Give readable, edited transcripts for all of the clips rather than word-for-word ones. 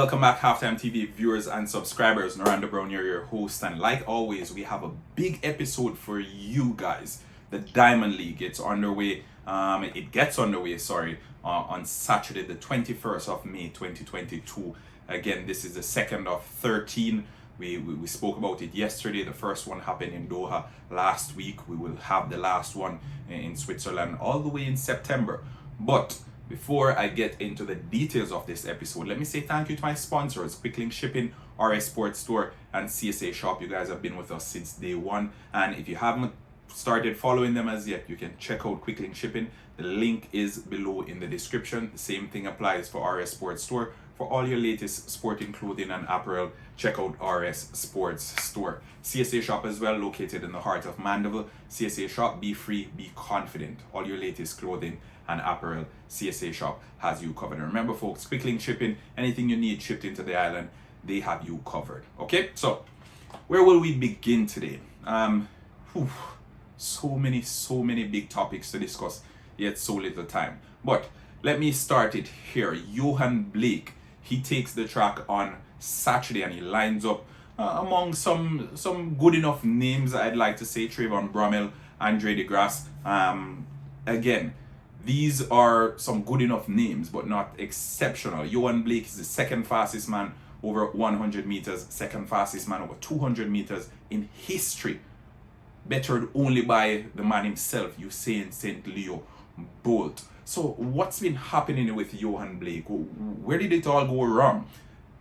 Welcome back, Halftime TV viewers and subscribers. Noranda Brown here, your host, and like always, we have a big episode for you guys. The Diamond League, it's underway. It gets underway, on Saturday, the 21st of May, 2022. Again, this is the second of 13. We spoke about it yesterday. The first one happened in Doha last week. We will have the last one in Switzerland all the way in September. But before I get into the details of this episode, let me say thank you to my sponsors, Quicklink Shipping, RS Sports Store, and CSA Shop. You guys have been with us since day one. And if you haven't started following them as yet, you can check out Quicklink Shipping. The link is below in the description. The same thing applies for RS Sports Store. For all your latest sporting clothing and apparel, check out RS Sports Store. CSA Shop as well, located in the heart of Mandeville. CSA Shop, be free, be confident. All your latest clothing and apparel, CSA Shop has you covered. And remember folks, Quicklink Shipping, anything you need shipped into the island, they have you covered. Okay, so where will we begin today? So many big topics to discuss, yet so little time. But let me start it here. Johan Blake, he takes the track on Saturday and he lines up among some good enough names, I'd like to say. Trayvon Bromell, Andre DeGrasse. Again, these are some good enough names, but not exceptional. Johan Blake is the second fastest man over 100 meters, second fastest man over 200 meters in history. Bettered only by the man himself, Usain St. Leo Bolt. So what's been happening with Johan Blake? Where did it all go wrong?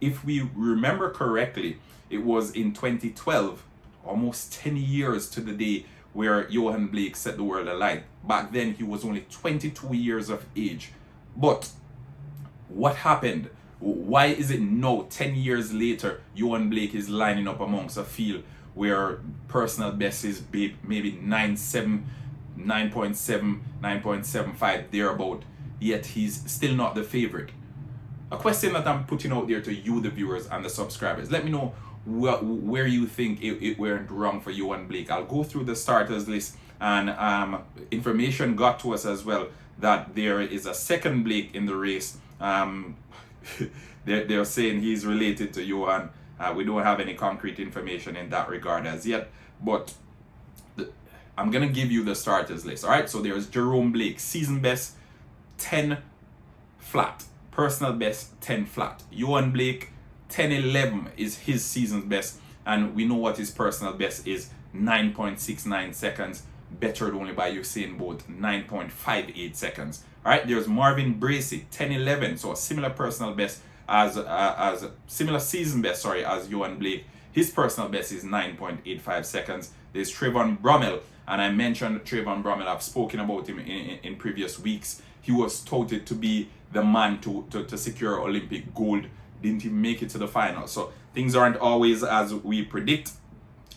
If we remember correctly, it was in 2012, almost 10 years to the day, where Johan Blake set the world alight. Back then, he was only 22 years of age. But what happened? Why is it now, 10 years later, Johan Blake is lining up amongst a field where personal best is maybe 9.7, 9.75, thereabout, yet he's still not the favorite? A question that I'm putting out there to you, the viewers and the subscribers. Let me know where you think it went wrong for Johan Blake. I'll go through the starters list, and information got to us as well that there is a second Blake in the race. They're saying he's related to Johan. We don't have any concrete information in that regard as yet, but I'm gonna give you the starters list. All right, so there's Jerome Blake, season best 10 flat, personal best 10 flat. Johan Blake 10.11 is his season's best, and we know what his personal best is, 9.69 seconds, bettered only by Usain Bolt, 9.58 seconds. All right, there's Marvin Bracey, 10.11, so a similar personal best as similar season best, as Johan Blake. His personal best is 9.85 seconds. There's Trayvon Bromell, and I mentioned Trayvon Bromell. I've spoken about him in previous weeks. He was touted to be the man to secure Olympic gold. Didn't even make it to the final. So things aren't always as we predict.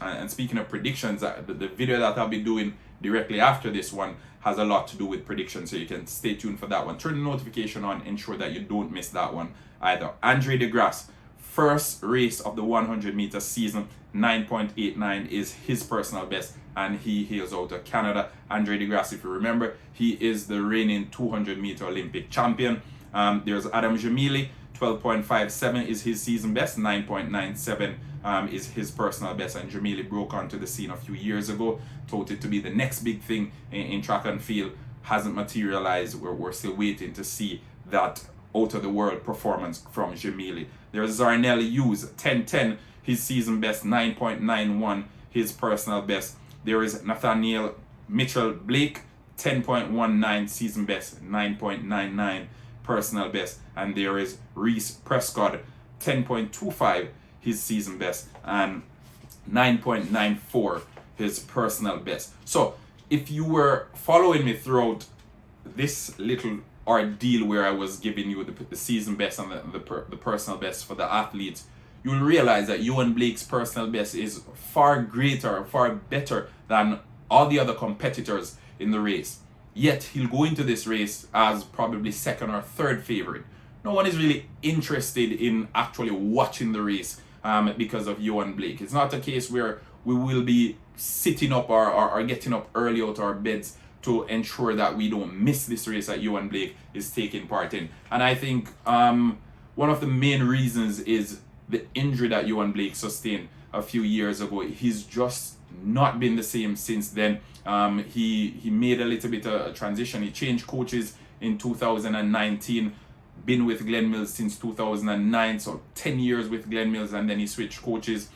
And speaking of predictions, the video that I'll be doing directly after this one has a lot to do with predictions, so you can stay tuned for that one. Turn the notification on, ensure that you don't miss that one either. Andre DeGrasse, first race of the 100 meter season, 9.89 is his personal best, and he hails out of Canada. Andre DeGrasse, if you remember, he is the reigning 200 meter Olympic champion. There's Adam Jamili, 12.57 is his season best, 9.97 is his personal best, and Jamili broke onto the scene a few years ago, touted to be the next big thing in track and field. Hasn't materialized. We're still waiting to see that out of the world performance from Jamili. There's Zarnell Hughes, 10.10, his season best, 9.91 his personal best. There is Nathaniel Mitchell Blake, 10.19 season best, 9.99 personal best, and there is Reese Prescott, 10.25 his season best, and 9.94 his personal best. So if you were following me throughout this little ordeal where I was giving you the season best and the personal best for the athletes, you will realize that Johan Blake's personal best is far greater, far better than all the other competitors in the race. Yet he'll go into this race as probably second or third favorite. No one is really interested in actually watching the race because of Johan Blake. It's not a case where we will be sitting up or getting up early out of our beds to ensure that we don't miss this race that Johan Blake is taking part in. And I think one of the main reasons is the injury that Johan Blake sustained a few years ago. He's just not been the same since then. He made a little bit of a transition. He changed coaches in 2019, been with Glenn Mills since 2009, so 10 years with Glenn Mills, and then he switched coaches.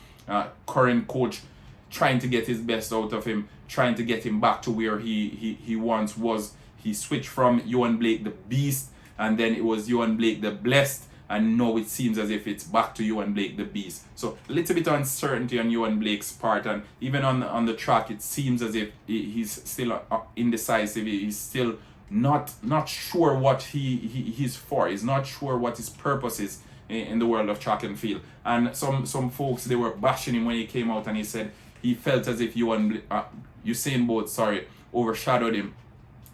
Current coach trying to get his best out of him, trying to get him back to where he once was. He switched from Johan Blake the Beast, and then it was Johan Blake the Blessed, and now it seems as if it's back to Johan Blake the Beast. So a little bit of uncertainty on Johan Blake's part, and even on the track it seems as if he's still indecisive. He's still not sure what he's for. He's not sure what his purpose is in the world of track and field. And some folks, they were bashing him when he came out and he said he felt as if Usain Bolt overshadowed him.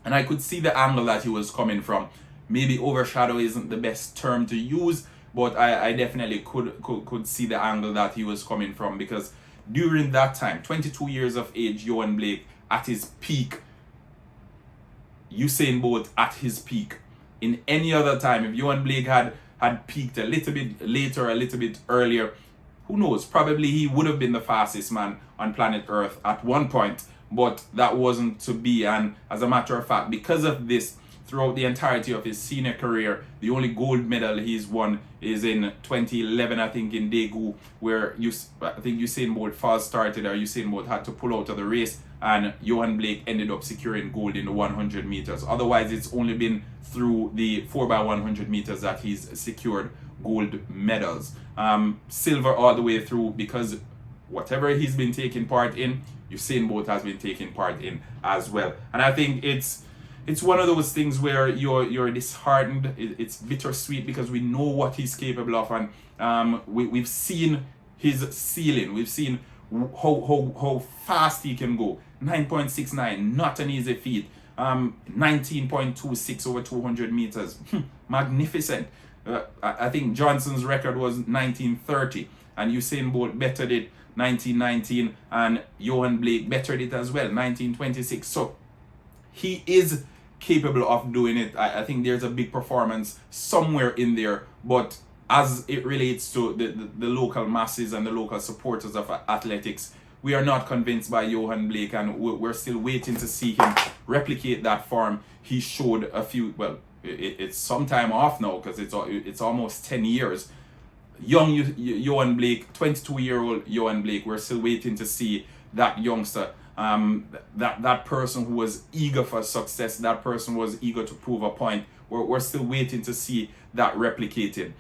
And I could see the angle that he was coming from. Maybe overshadow isn't the best term to use, but I definitely could see the angle that he was coming from, because during that time, 22 years of age, Johan Blake at his peak, Usain Bolt at his peak. In any other time, if Johan Blake had peaked a little bit later, a little bit earlier, who knows, probably he would have been the fastest man on planet Earth at one point, but that wasn't to be. And as a matter of fact, because of this, throughout the entirety of his senior career, the only gold medal he's won is in 2011, I think, in Daegu, where I think Usain Bolt false started, or Usain Bolt had to pull out of the race, and Johan Blake ended up securing gold in the 100 meters. Otherwise, it's only been through the 4x100 meters that he's secured gold medals. Silver all the way through, because whatever he's been taking part in, Usain Bolt has been taking part in as well. And I think it's one of those things where you're disheartened. It's bittersweet, because we know what he's capable of, and we've seen his ceiling. We've seen how fast he can go. 9.69, not an easy feat. 19.26 over 200 meters, magnificent. I think Johnson's record was 1930, and Usain Bolt bettered it 1919, and Johan Blake bettered it as well, 1926. So he is capable of doing it. I think there's a big performance somewhere in there, but as it relates to the local masses and the local supporters of athletics, we are not convinced by Johan Blake, and we're still waiting to see him replicate that form he showed it's some time off now, because it's almost 10 years. Young Johan Blake, 22-year-old Johan Blake, we're still waiting to see that youngster, that person who was eager for success, that person who was eager to prove a point. We're still waiting to see that replicated.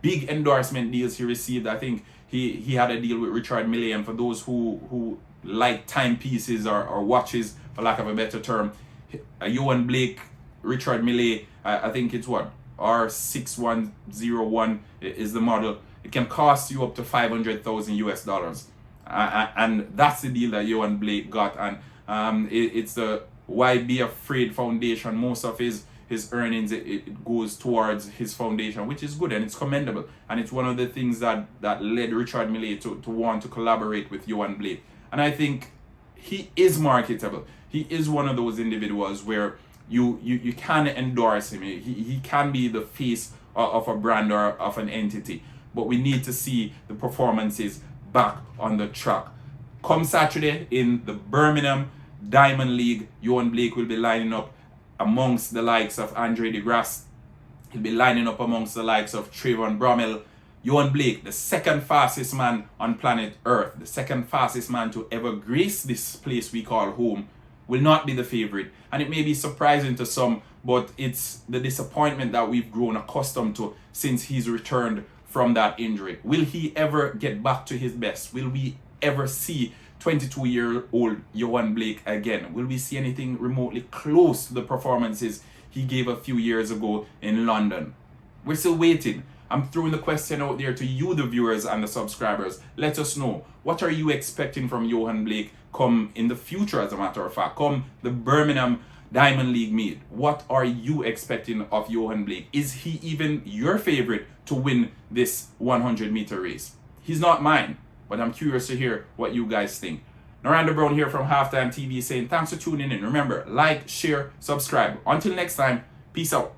Big endorsement deals he received. I think he had a deal with Richard Mille, and for those who like timepieces or watches, for lack of a better term, Johan Blake, Richard Mille, I think it's R6101 is the model. It can cost you up to $500,000 US. And that's the deal that Johan Blake got. And it's the Why Be Afraid Foundation. Most of his earnings, it goes towards his foundation, which is good and it's commendable. And it's one of the things that led Richard Mille to want to collaborate with Johan Blake. And I think he is marketable. He is one of those individuals where you can endorse him. He can be the face of a brand or of an entity. But we need to see the performances back on the track. Come Saturday in the Birmingham Diamond League, Johan Blake will be lining up amongst the likes of Andre de Grasse. He'll be lining up amongst the likes of Trayvon Bromell. Johan Blake, the second fastest man on planet Earth, the second fastest man to ever grace this place we call home, will not be the favorite. And it may be surprising to some, but it's the disappointment that we've grown accustomed to since he's returned from that injury. Will he ever get back to his best? Will we ever see 22-year-old Johan Blake again? Will we see anything remotely close to the performances he gave a few years ago in London? We're still waiting. I'm throwing the question out there to you, the viewers and the subscribers. Let us know. What are you expecting from Johan Blake come in the future, as a matter of fact? Come the Birmingham Diamond League meet. What are you expecting of Johan Blake? Is he even your favorite to win this 100-meter race? He's not mine, but I'm curious to hear what you guys think. Naranda Brown here from HalftimeTv saying thanks for tuning in. Remember, like, share, subscribe. Until next time, peace out.